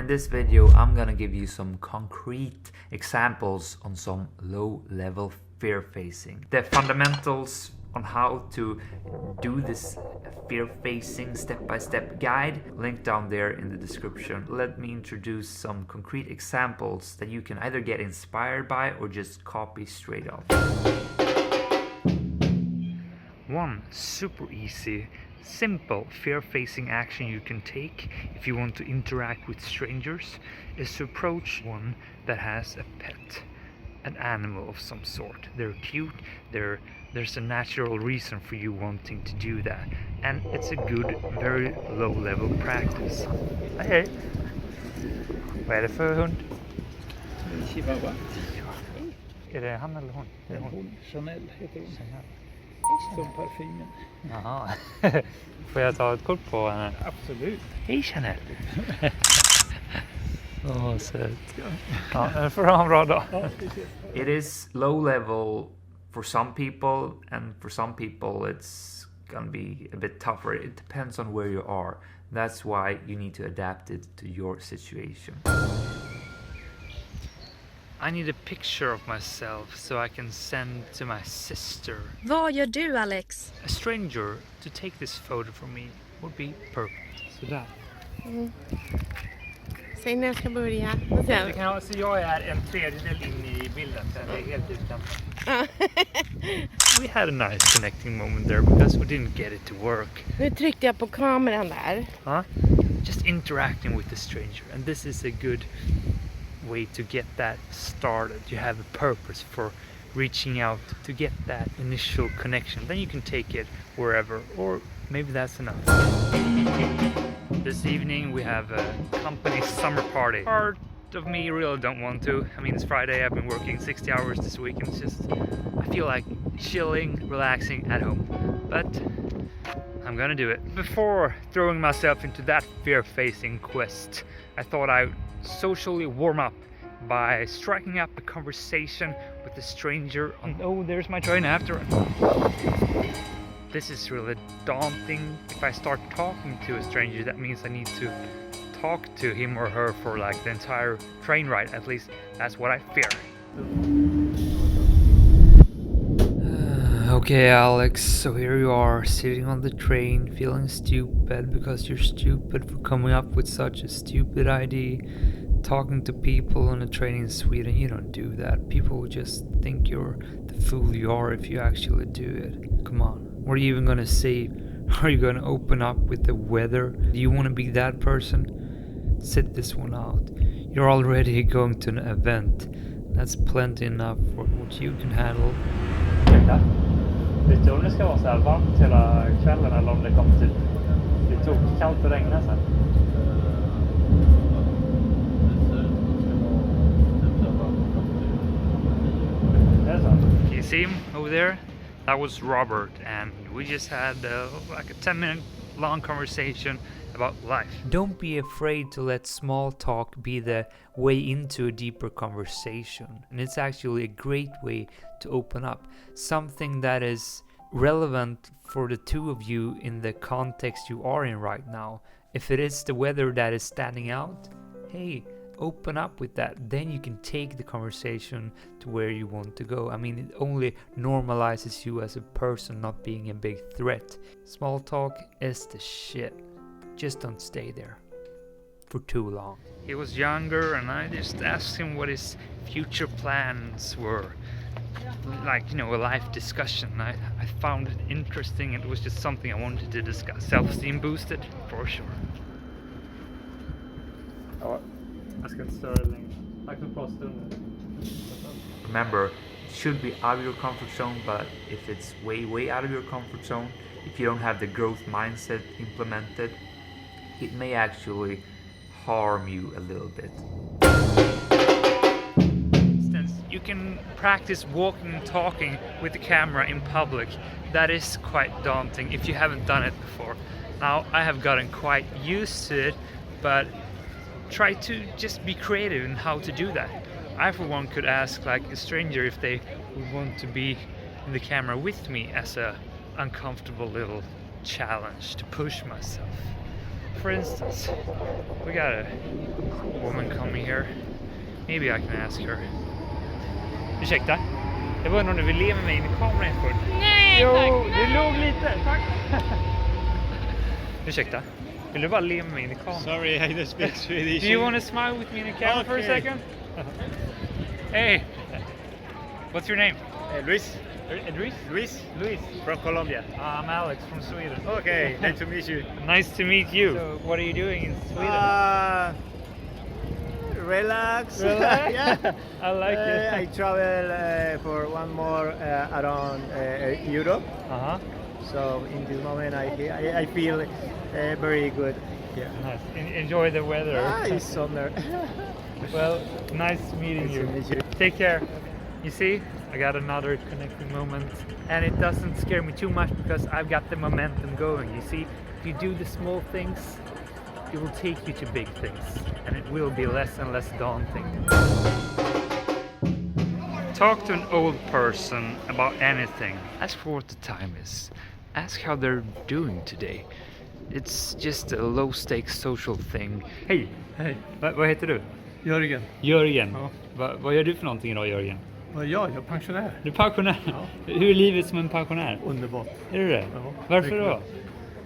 this video, I'm gonna give you some concrete examples on some low-level fear-facing. The fundamentals on how to do this fear-facing step-by-step guide, linked down there in the description. Let me introduce some concrete examples that you can either get inspired by or just copy straight off. One super easy, simple fear-facing action you can take if you want to interact with strangers is to approach one that has a pet, an animal of some sort. They're cute, there's a natural reason for you wanting to do that, and it's a good, very low-level practice. Hej! Vad är det för hund? Chihuahua. Är det han eller hon? Det är hon. Chanel heter hon. Chanel. Som parfymen. Jaha. Får jag ta ett kort på henne? Absolut. Hej Chanel! Åh, söt. Ja, det får ha en bra dag. It is low level for some people, and for some people it's gonna be a bit tougher. It depends on where you are. That's why you need to adapt it to your situation. I need a picture of myself so I can send to my sister. Vad gör du, Alex? A stranger to take this photo for me would be perfect. Sådär. Säg när jag ska börja. Det kan jag, så jag är en tredjedel in i bilden, så det är helt utan. We had a nice connecting moment there because we didn't get it to work. Nu tryckte jag på kameran där. Just interacting with the stranger, and this is a good way to get that started. You have a purpose for reaching out to get that initial connection. Then you can take it wherever, or maybe that's enough. This evening we have a company summer party. Part of me really don't want to. I mean, it's Friday, I've been working 60 hours this week, and it's just, I feel like chilling, relaxing at home. But I'm gonna do it. Before throwing myself into that fear-facing quest, I thought I'd socially warm up by striking up a conversation with a stranger. Oh, there's my train after. This is really daunting. If I start talking to a stranger, that means I need to talk to him or her for like the entire train ride. At least that's what I fear. Okay, Alex, so here you are, sitting on the train, feeling stupid because you're stupid for coming up with such a stupid idea. Talking to people on a train in Sweden, you don't do that. People will just think you're the fool you are if you actually do it. Come on, what are you even gonna say? Are you gonna open up with the weather? Do you wanna be that person? Sit this one out. You're already going to an event. That's plenty enough for what you can handle. Vet du om det ska vara så här varmt hela kvällen eller om det kommer typ bli kallt och regna sen? Can you see him over there? That was Robert, and we just had like a 10-minute long conversation about life. Don't be afraid to let small talk be the way into a deeper conversation. And it's actually a great way to open up. Something that is relevant for the two of you in the context you are in right now. If it is the weather that is standing out, hey, open up with that. Then you can take the conversation to where you want to go. I mean, it only normalizes you as a person, not being a big threat. Small talk is the shit. Just don't stay there for too long. He was younger, and I just asked him what his future plans were. Like, you know, a life discussion. I found it interesting. It was just something I wanted to discuss. Self-esteem boosted, for sure. Ja, jag ska inte störa längre. Tack för bra stund. Remember, it should be out of your comfort zone, but if it's way out of your comfort zone, if you don't have the growth mindset implemented, it may actually harm you a little bit. You can practice walking and talking with the camera in public. That is quite daunting if you haven't done it before. Now, I have gotten quite used to it, but try to just be creative in how to do that. I, for one, could ask like a stranger if they would want to be in the camera with me as a uncomfortable little challenge to push myself. for instance, we got a woman coming here. Maybe I can ask her. Ursäkta? Jag undrar om du vill le med mig in i kameran en sekund? Nej, Jo, tack. du låg lite. Tack. Ursäkta? Vill du bara le med mig in i kameran? Sorry, I don't speak Swedish. Do you want to smile with me in the camera for a Okay. second? Hey, what's your name? Luis. Luis? Luis Luis. from Colombia. I'm Alex from Sweden. Okay, nice to meet you. Nice to meet you. So, what are you doing in Sweden? Relax. Relax? Yeah. I like it. I travel for one more around Europe. Uh-huh. So in this moment I feel very good. Yeah. Nice. Enjoy the weather. It's summer. Well, nice meeting Nice you. to meet you. Take care. You see, I got another connecting moment. And it doesn't scare me too much because I've got the momentum going. You see, if you do the small things, it will take you to big things. And it will be less and less daunting. Talk to an old person about anything. Ask for what the time is. Ask how they're doing today. It's just a low stakes social thing. Hej! Hej, Vad heter du? Jörgen. Jörgen. Ja. Vad gör du för någonting idag, Jörgen? Vad jag är pensionär. Du är pensionär? Ja. Hur är livet som en pensionär? Underbart. Är det det? Ja, Varför mycket då? bra.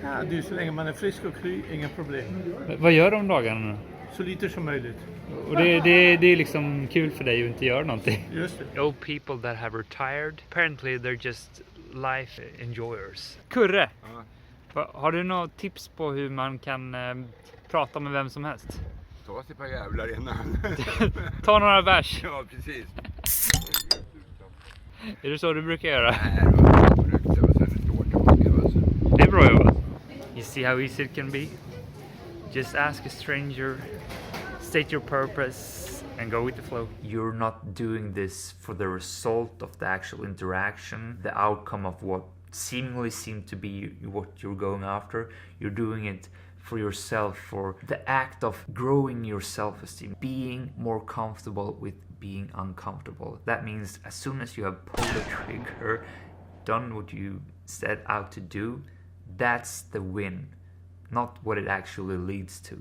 Ja, du, så länge man är frisk och kry, inga problem. Vad gör du om dagarna då? Så lite som möjligt. Och det är liksom kul för dig att inte göra någonting. Just det. Old people that have retired, apparently they're just life enjoyers. Kurre! Har du några tips på hur man kan prata med vem som helst? Ta sig på jävlar innan. Ta några bärs. Ja, precis. Är det så du brukar göra? Nej, det var brukte och sen står tillbaka. Alltså. Det är bra jobbat. You see how easy it can be? Just ask a stranger, state your purpose, and go with the flow. You're not doing this for the result of the actual interaction, the outcome of what seemingly seemed to be what you're going after. You're doing it for yourself, for the act of growing your self-esteem, being more comfortable with being uncomfortable. That means as soon as you have pulled the trigger, done what you set out to do, that's the win, not what it actually leads to.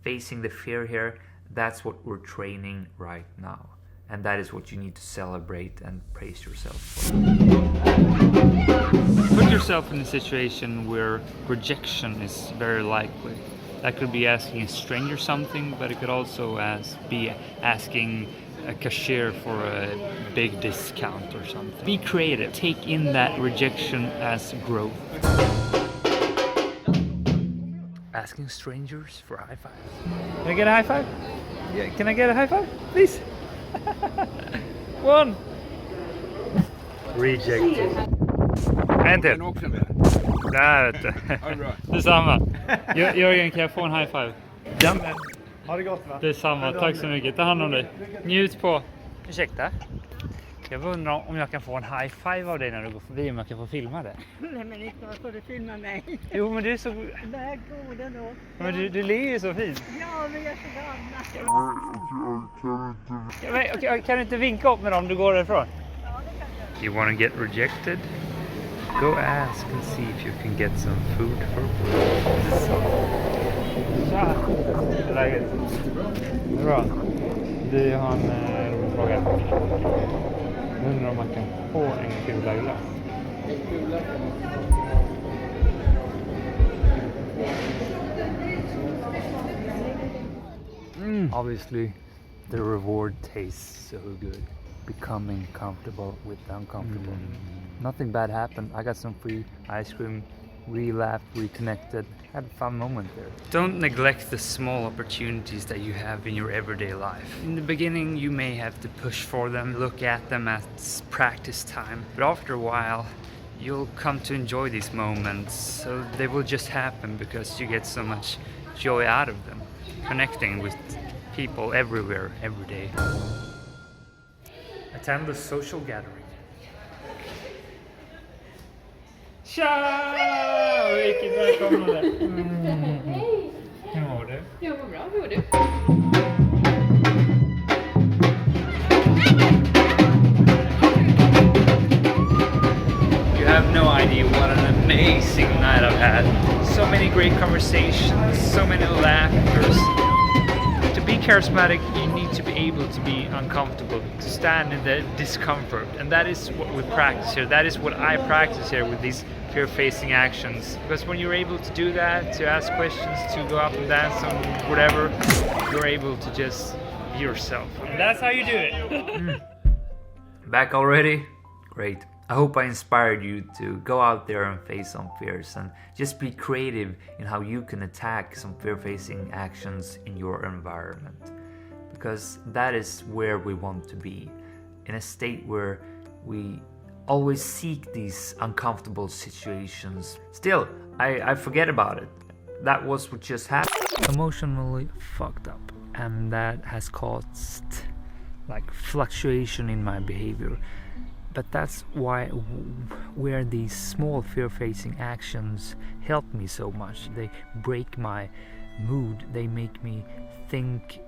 Facing the fear here, that's what we're training right now. And that is what you need to celebrate and praise yourself for. Put yourself in a situation where rejection is very likely. That could be asking a stranger something, but it could also be asking a cashier for a big discount or something. Be creative. Take in that rejection as growth. Asking strangers for a high five. Can I get a high five? Yeah, can I get a high five, please? One. Rejected. En till. Den är också med. Där vet du. Ja, bra. Detsamma. Jörgen, kan jag få en high five? Ja, men. Ha det gott va? Detsamma, tack så mycket. Ta hand om dig. Njut på. Ursäkta. Jag undrar om jag kan få en high five av dig när du går förbi, om jag kan få filma det. Nej men inte får du filma mig. Jo men du är så... Det här goda då. Men du ler ju så fint. Ja men jag är så gammal. Okej, kan du inte vinka upp med dem om du går därifrån? You want to get rejected? Go ask and see if you can get some food for free. Tja! Hur är läget? Bra. Du har en fråga. Jag undrar om man kan få en kula glass. Obviously, the reward tastes so good. Becoming comfortable with the uncomfortable. Nothing bad happened. I got some free ice cream. We laughed, reconnected. Had a fun moment there. Don't neglect the small opportunities that you have in your everyday life. In the beginning, you may have to push for them, look at them as practice time. But after a while, you'll come to enjoy these moments. So they will just happen because you get so much joy out of them. Connecting with people everywhere, every day. Attend a social gathering. Tja! Vilket välkomnande! Hej! Hur mår du? Jag mår bra, hur mår du? You have no idea what an amazing night I've had. So many great conversations, so many laughters. To be charismatic, you need to be able to be uncomfortable, to stand in the discomfort. And that is what we practice here. That is what I practice here with these fear-facing actions. Because when you're able to do that, to ask questions, to go up and dance on whatever, you're able to just be yourself. And that's how you do it. Back already? Great. I hope I inspired you to go out there and face some fears and just be creative in how you can attack some fear-facing actions in your environment. Because that is where we want to be, in a state where we always seek these uncomfortable situations. Still, I forget about it. That was what just happened. Emotionally fucked up, and that has caused like fluctuation in my behavior. But that's where these small fear-facing actions help me so much. They break my mood. They make me think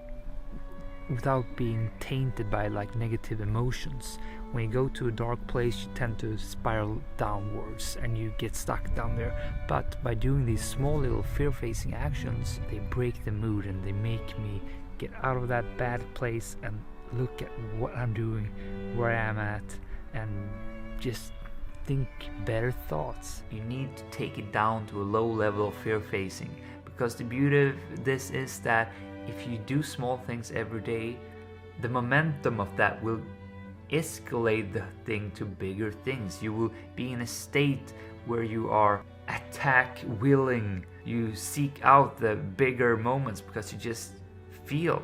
without being tainted by like negative emotions. When you go to a dark place, you tend to spiral downwards and you get stuck down there. But by doing these small little fear-facing actions, they break the mood and they make me get out of that bad place and look at what I'm doing, where I am at, and just think better thoughts. You need to take it down to a low level of fear-facing, because the beauty of this is that if you do small things every day, the momentum of that will escalate the thing to bigger things. You will be in a state where you are attack willing. You seek out the bigger moments because you just feel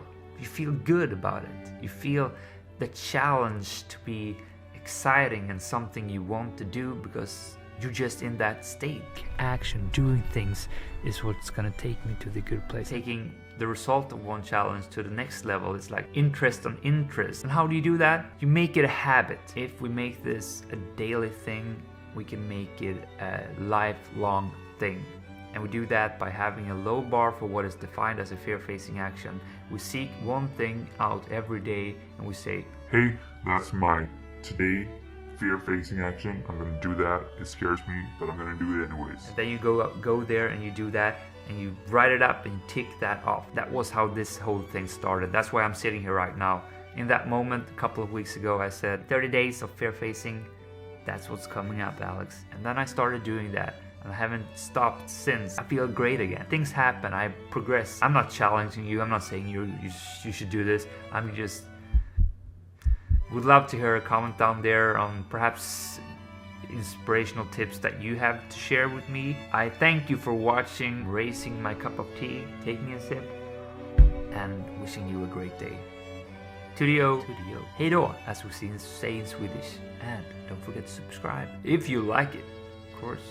good about it. You feel the challenge to be exciting and something you want to do because you're just in that state. Action, doing things is what's gonna take me to the good place. Taking the result of one challenge to the next level is like interest on interest. And how do you do that? You make it a habit. If we make this a daily thing, we can make it a lifelong thing. And we do that by having a low bar for what is defined as a fear-facing action. We seek one thing out every day and we say, hey, that's my today fear-facing action. I'm gonna do that. It scares me, but I'm gonna do it anyways. And then you go there and you do that and you write it up and you tick that off. That was how this whole thing started. That's why I'm sitting here right now. In that moment, a couple of weeks ago, I said 30 days of fear-facing. That's what's coming up, Alex. And then I started doing that. And I haven't stopped since. I feel great again. Things happen. I progress. I'm not challenging you. I'm not saying you should do this. I'm just would love to hear a comment down there on perhaps inspirational tips that you have to share with me. I thank you for watching, raising my cup of tea, taking a sip, and wishing you a great day. Tudio, hej då, as we say in Swedish. And don't forget to subscribe if you like it, of course.